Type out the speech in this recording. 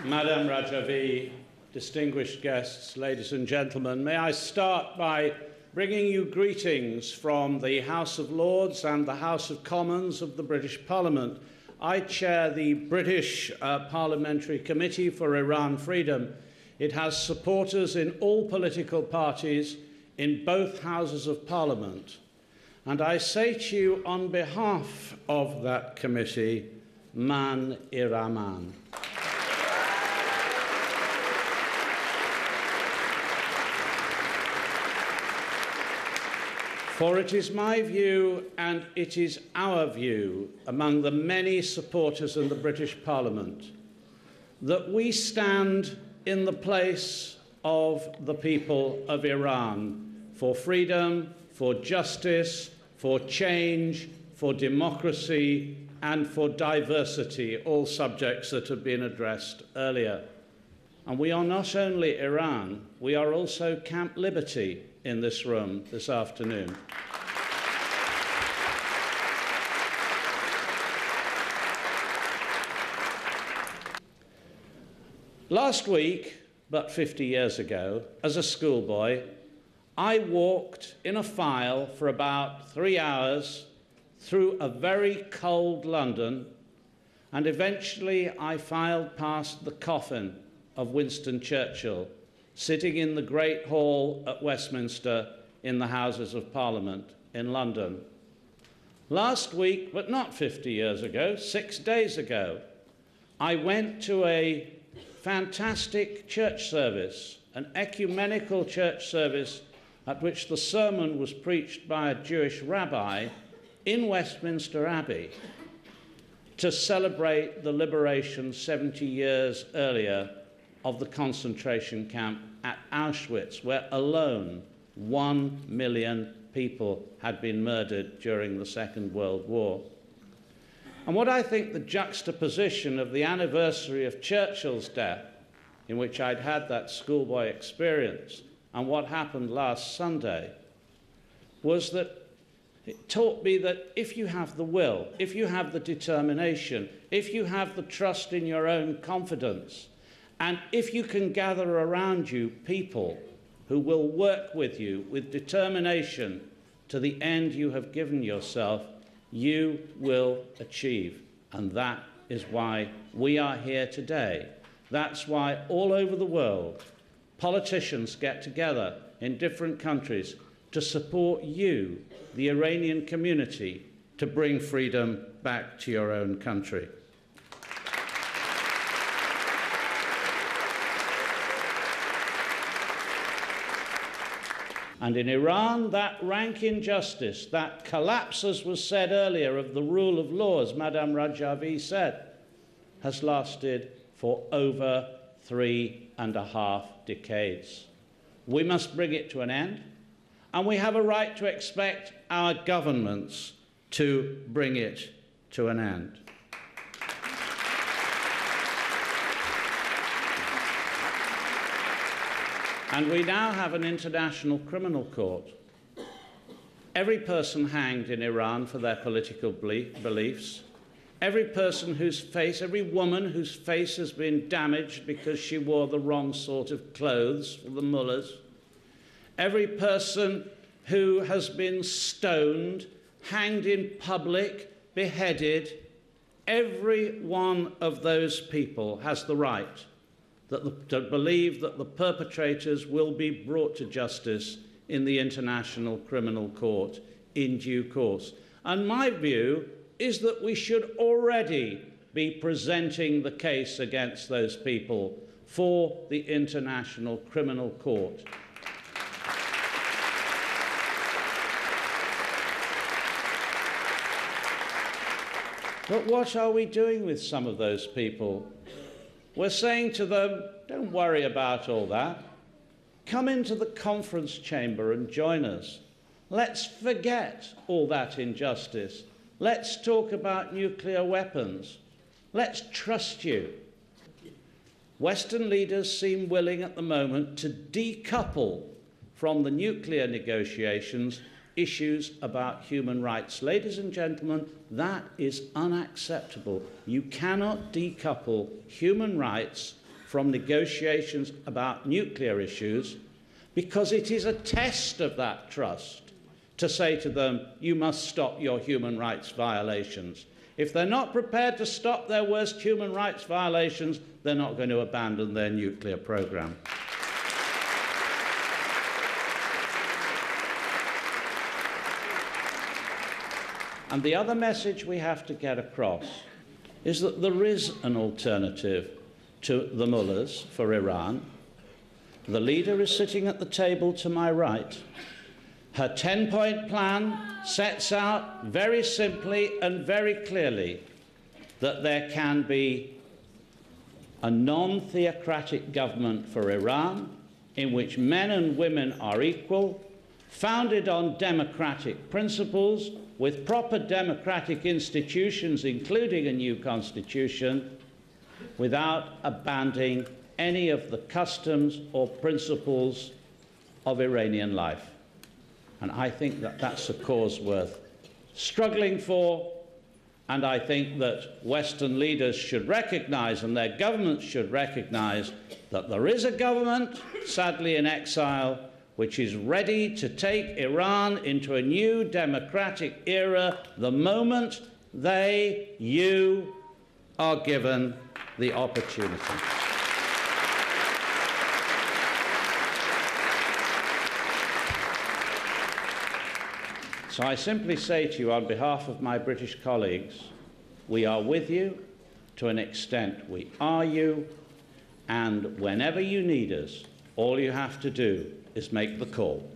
Madam Rajavi, distinguished guests, ladies and gentlemen, may I start by bringing you greetings from the House of Lords and the House of Commons of the British Parliament. I chair the British Parliamentary Committee for Iran Freedom. It has supporters in all political parties in both Houses of Parliament. And I say to you on behalf of that committee, Man Iraman. For it is my view, and it is our view, among the many supporters in the British Parliament, that we stand in the place of the people of Iran for freedom, for justice, for change, for democracy, and for diversity, all subjects that have been addressed earlier. And we are not only Iran, we are also Camp Liberty in this room this afternoon. Last week, but 50 years ago, as a schoolboy, I walked in a file for about 3 hours through a very cold London, and eventually I filed past the coffin of Winston Churchill, sitting in the Great Hall at Westminster in the Houses of Parliament in London. Last week, but not 50 years ago, 6 days ago, I went to a fantastic church service, an ecumenical church service at which the sermon was preached by a Jewish rabbi in Westminster Abbey to celebrate the liberation 70 years earlier of the concentration camp at Auschwitz, where alone 1 million people had been murdered during the Second World War. And what I think the juxtaposition of the anniversary of Churchill's death, in which I'd had that schoolboy experience, and what happened last Sunday, was that it taught me that if you have the will, if you have the determination, if you have the trust in your own confidence, and if you can gather around you people who will work with you with determination to the end you have given yourself, you will achieve. And that is why we are here today. That's why all over the world, politicians get together in different countries to support you, the Iranian community, to bring freedom back to your own country. And in Iran, that rank injustice, that collapse, as was said earlier, of the rule of law, as Madame Rajavi said, has lasted for over 3.5 decades. We must bring it to an end, and we have a right to expect our governments to bring it to an end. And we now have an international criminal court. Every person hanged in Iran for their political beliefs, every person whose face, every woman whose face has been damaged because she wore the wrong sort of clothes for the mullahs, every person who has been stoned, hanged in public, beheaded, every one of those people has the right to believe that the perpetrators will be brought to justice in the International Criminal Court in due course. And my view is that we should already be presenting the case against those people for the International Criminal Court. But what are we doing with some of those people? We're saying to them, don't worry about all that. Come into the conference chamber and join us. Let's forget all that injustice. Let's talk about nuclear weapons. Let's trust you. Western leaders seem willing at the moment to decouple from the nuclear negotiations issues about human rights. Ladies and gentlemen, that is unacceptable. You cannot decouple human rights from negotiations about nuclear issues, because it is a test of that trust to say to them, you must stop your human rights violations. If they're not prepared to stop their worst human rights violations, they're not going to abandon their nuclear program. And the other message we have to get across is that there is an alternative to the mullahs for Iran. The leader is sitting at the table to my right. Her 10-point plan sets out very simply and very clearly that there can be a non-theocratic government for Iran in which men and women are equal, founded on democratic principles, with proper democratic institutions, including a new constitution, without abandoning any of the customs or principles of Iranian life. And I think that that's a cause worth struggling for, and I think that Western leaders should recognize, and their governments should recognize, that there is a government, sadly in exile, which is ready to take Iran into a new democratic era the moment you are given the opportunity. So I simply say to you, on behalf of my British colleagues, we are with you to an extent. We are you, and whenever you need us, all you have to do is make the call.